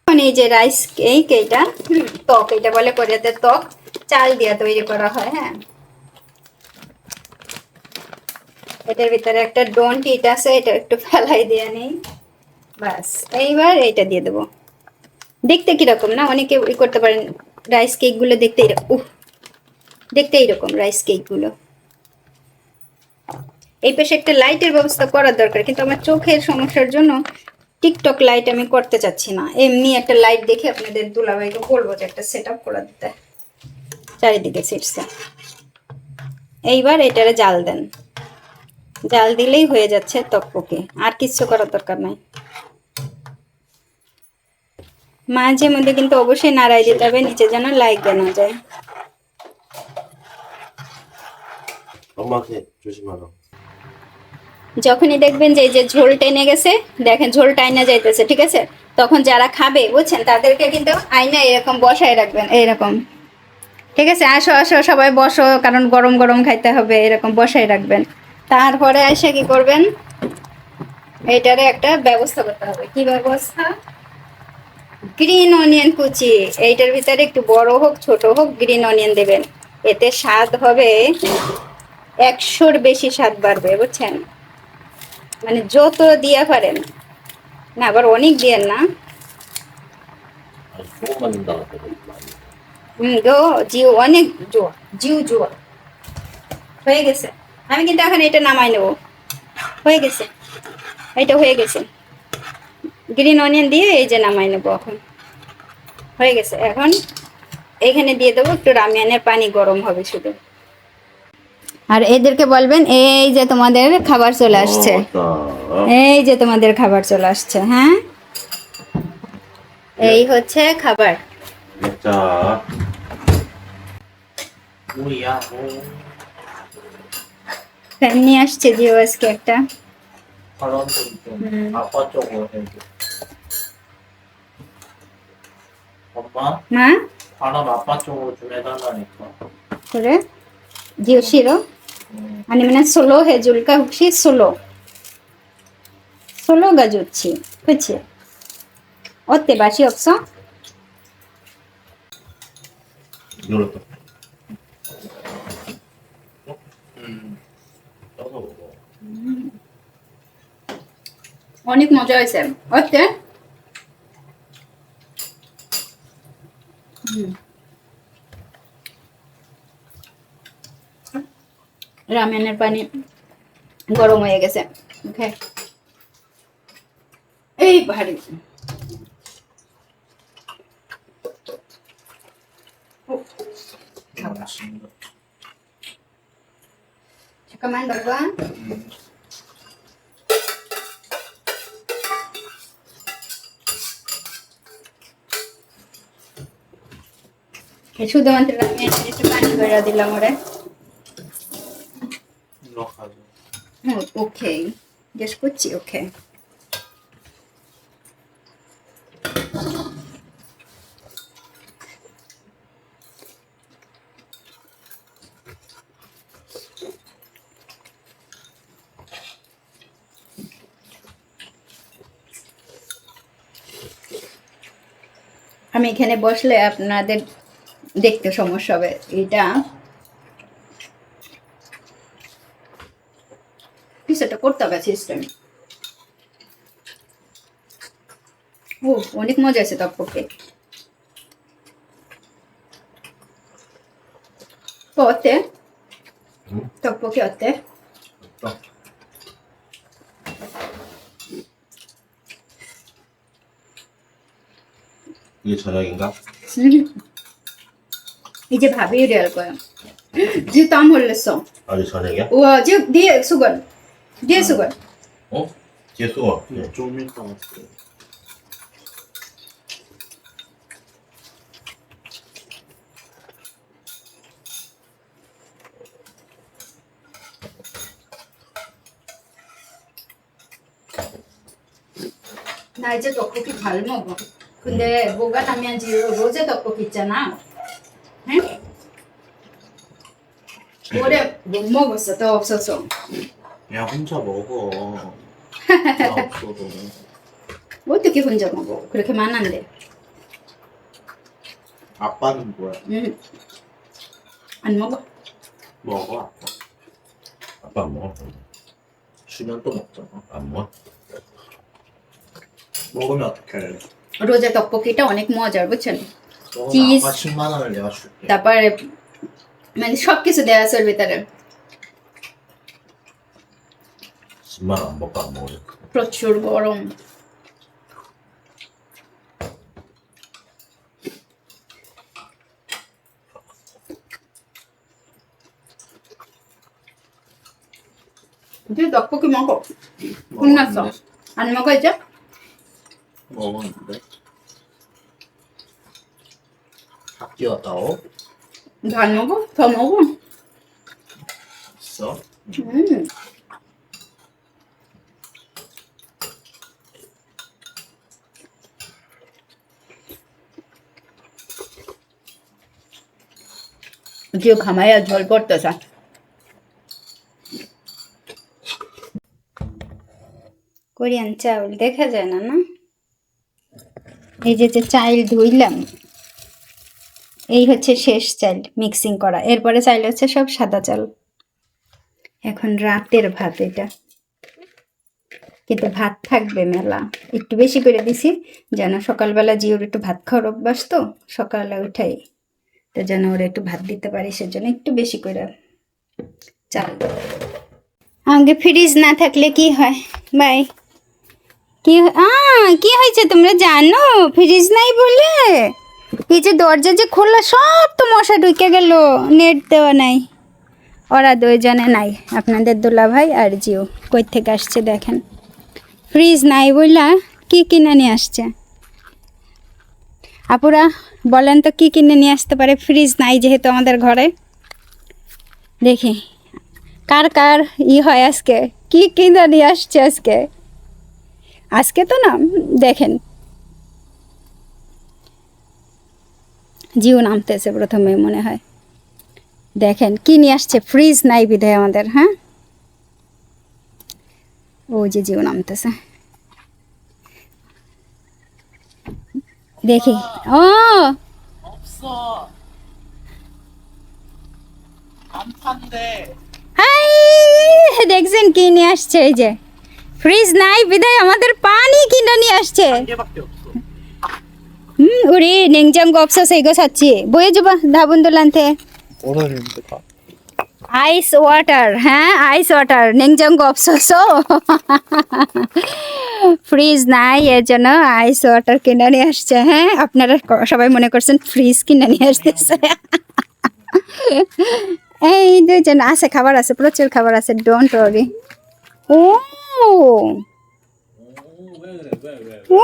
এখন এই যে রাইস কেক, এইটা ত্বক, এটা বলে কোরিয়াতে ত্বক, চাল দিয়া তৈরি করা হয়। হ্যাঁ, এটার ভিতরে একটা ডোন্ট ইট আছে, এটা একটু ফেলাই দিয়ে নেই। বাস, এইবার এইটা দিয়ে দেবো। দেখতে কিরকম না, অনেকে ওই করতে পারেন, রাইস কেকগুলো দেখতে দেখতে এইরকম রাইস কেকগুলো। এই পাশে একটা লাইটের ব্যবস্থা করার দরকার, কিন্তু আমার চোখের সমস্যার জন্য টিকটক লাইট আমি করতে চাচ্ছি না। এমনি একটা লাইট দেখে আপনাদের দুলাভাইকে বলবো যে একটা সেট আপ করে দিতে, চারিদিকে ছিটছে। এইবার এটারে জাল দেন, জাল দিলেই হয়ে যাচ্ছে তকপকে, আর কিচ্ছু করার দরকার নাই। মাঝে মধ্যে কিন্তু অবশ্যই নাড়াই দিতে হবে, নিচে যেন লাইগা না যায়। 엄마한테 조심하라. যখনই দেখবেন যে এই যে ঝোল টেনে গেছে, দেখেন ঝোল টাইনা যাইতেছে, ঠিক আছে, তখন যারা খাবে বুঝছেন তাদেরকে কিন্তু আয়না এরকম বসায় রাখবেন, এইরকম, ঠিক আছে, আসো আসো সবাই বসো, কারণ গরম গরম খাইতে হবে, এরকম বসায় রাখবেন। তারপরে এসে কি করবেন, এইটারে একটা ব্যবস্থা করতে হবে। কি ব্যবস্থা? গ্রিন অনিয়ন কুচি, এইটার ভিতরে একটু বড় হোক ছোট হোক গ্রিন অনিয়ন দেবেন, এতে স্বাদ হবে 100-র বেশি স্বাদ বাড়বে, বুঝছেন, মানে যত দিয়া পারেন না, আবার অনেক দিয়েন না। 아주 좋은 만든다. গো জিও, অনেক জোয়া, জিউ জোয়া হয়ে গেছে। আমি কিন্তু এখন এটা নামাই নেব, হয়ে গেছে, এটা হয়ে গেছে, গ্রিন অনিয়ন দিয়ে এই যে নামাই নেব, এখন হয়ে গেছে। এখন এখানে দিয়ে দেবো একটু রামিয়ানের পানি, গরম হবে শুধু। আর এদেরকে বলবেন এই যে তোমাদের খাবার চলে আসছে, এই যে তোমাদের খাবার চলে আসছে। হ্যাঁ, এই হচ্ছে খাবার। 자, 뭐야? ফ্যান নিয়ে আসছে জিও আজকে একটা। 사람들이 좀 아빠 쪽으로 해줘. 엄마, মা 바람 아빠 쪽으로 좀 해달라니까. 그래? 지우 싫어? 아니면 솔로 해줄까 혹시? 솔로가 좋지, 그치? 어때, 맛이 없어? 이걸로 또. 떠서 먹어. অনেক মজা হয়েছে, অতে রামেনের পানি গরম হয়ে গেছে, ওকে, এই ভারী। 맛있는 거. 잠깐만 봐봐. শুধুমাত্র আমি একটু পানি করে দিলাম ওরে। 이렇게 ওকে জাস্ট করছি ওকে। আমি এখানে বসলে আপনাদের দেখতে সমস্যা হবে। এটা কিছুটা করতে হবে সিস্টেম। ও অনেক মজা আছে তকপকে। অতে তকপকে অতে 또. 이게 저녁인가? 이제 밥이 이래야 할 거야. 지금 땀 흘렸어. 아직 저녁이야? 우와 지금 뒤에 수건. 뒤에 수건. 어? 뒤에 수건. 네. 좀 이따 왔어요. 나 이제 떡볶이 잘 먹어. 근데 뭐가 담면지 로제 떡볶이 있잖아. 응? 오래 못 먹었어. 더 없어서. 야 혼자 먹어. 나 없어도. 어떻게 혼자 먹어? 그렇게 많은데. 아빠는 뭐야? 응. 안 먹어? 먹어 아빠. 아빠 안 먹어? 주면 또 먹잖아. 안 먹어? 먹으면 어떻게 할래? রোজা তকপকিটা অনেক মজার বুঝছেন। 먹으면 চিজ। 아빠 10만 원을 내가 줄게. তারপরে মানে সবকিছু দেওয়া আছে ওর ভিতরে। 10만 원 안 먹고 안 먹어. প্রচুর গরম। তুই তকপকি 먹어. 끝났어. 안 먹어 이제? 먹었는데. 다 끼웠다고? 너 안 먹어? 더 먹어. 있어? 지금 가마야 절 뻗어서. কোরিয়ান চাউল দেখা যায় না না। এই যে যে চাল ধুইলাম, এই হচ্ছে শেষ চাল মিক্সিং করা। এরপরে চাল হচ্ছে সব সাদা চাল। এখন রাতের ভাত এটা, কিন্তু ভাত থাকবে মেলা। একটু বেশি করে দিছি যেন সকালবেলা জিওর একটু ভাত খাওয়ার অভ্যাস, তো সকালে উঠাই তো যেন ওরা একটু ভাত দিতে পারি, সেজন্য একটু বেশি করে চাল। আগে ফ্রিজ না থাকলে কি হয় ভাই? কি হয়েছে তোমরা জানো? ফ্রিজ নাই বলে এই যে দরজা যে খোলা, সব তো মশা ঢুকে গেল। নেট দেওয়া নাই, ওরা দুইজনে নাই, আপনাদের দুলা ভাই আর জিও। কই থেকে আসছে দেখেন, ফ্রিজ নাই বললা কি কিনে নিয়ে আসছে। আপুরা বলেন তো কি কিনে নিয়ে আসতে পারে? ফ্রিজ নাই যেহেতু আমাদের ঘরে। দেখি কার কার হয় আজকে, কি কিনে নিয়ে আসছে আজকে। আজকে তো না, দেখেন জিও নামতেছে প্রথমে মনে হয়। দেখেন কি নিয়ে আসছে, ফ্রিজ নাই বিধায় আমাদের। হ্যাঁ ও যে জিও নামতেছে, দেখি। ও 없어. 안 판대. হাই, দেখছেন কি নিয়ে আসছে? এই যে ফ্রিজ নাই বিধায় আমাদের পানি কিনে নিয়ে আসছে। 한 개밖에 없어. 우리 냉장고 없어서 이거 샀지. 보여줘봐, 다분들한테. 오늘인데 다. 아이스 워터, হ্যাঁ আইস ওয়াটার। 냉장고 없어서 ফ্রিজ নাই, এর জন্য আইস ওয়াটার কিনে নিয়ে আসছে। হ্যাঁ আপনারা সবাই মনে করছেন ফ্রিজ কিনে নিয়ে আসতেছে। এই দুইজন আছে, খাবার আছে, প্রচুর খাবার আছে, ডোন্ট ওয়ারি। ও 오,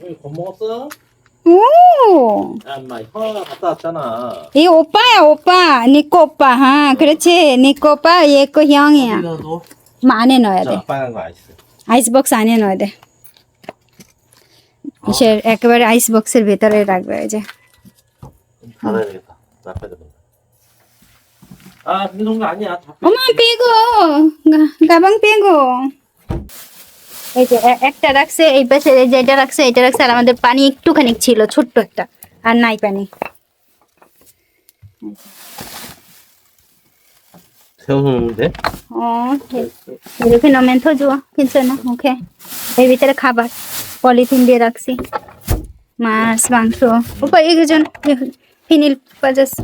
왜 겁먹었어? 오, 야, 인마, 형 갔다 왔잖아. 이 오빠야, 오빠. 니꺼 오빠. 하, 그렇지. 니꺼 오빠, 얘꺼 형이야. 어디가 너? 뭐 안에 넣어야 돼. 자, 빨간 거 아이스. আইসবক্স আনে নয় দে, ইসের একেবারে আইসবক্সের ভেতরে রাখবে এই যে। 좀 닫아야 되겠다. 나빠야 된다. 아, 그게 좋은 거 아니야. 다 빼. ওমা পেগো, গাবাং পেগো। এই যে একটা রাখছে, এই পাশে এই যে এটা রাখছে, এটা রাখছে, আর আমাদের পানি একটুখানি ছিল, ছোট্ট একটা, আর নাই পানি। 새우 넣는데? 어, 이렇게 넣으면 더 좋아. 괜찮아. 오케이. এই ভিতরে খাবার পলিথিন দিয়ে রাখছি, মাছ, মাংস। ওপা এই যে ফিনিল পাজাচ্ছ।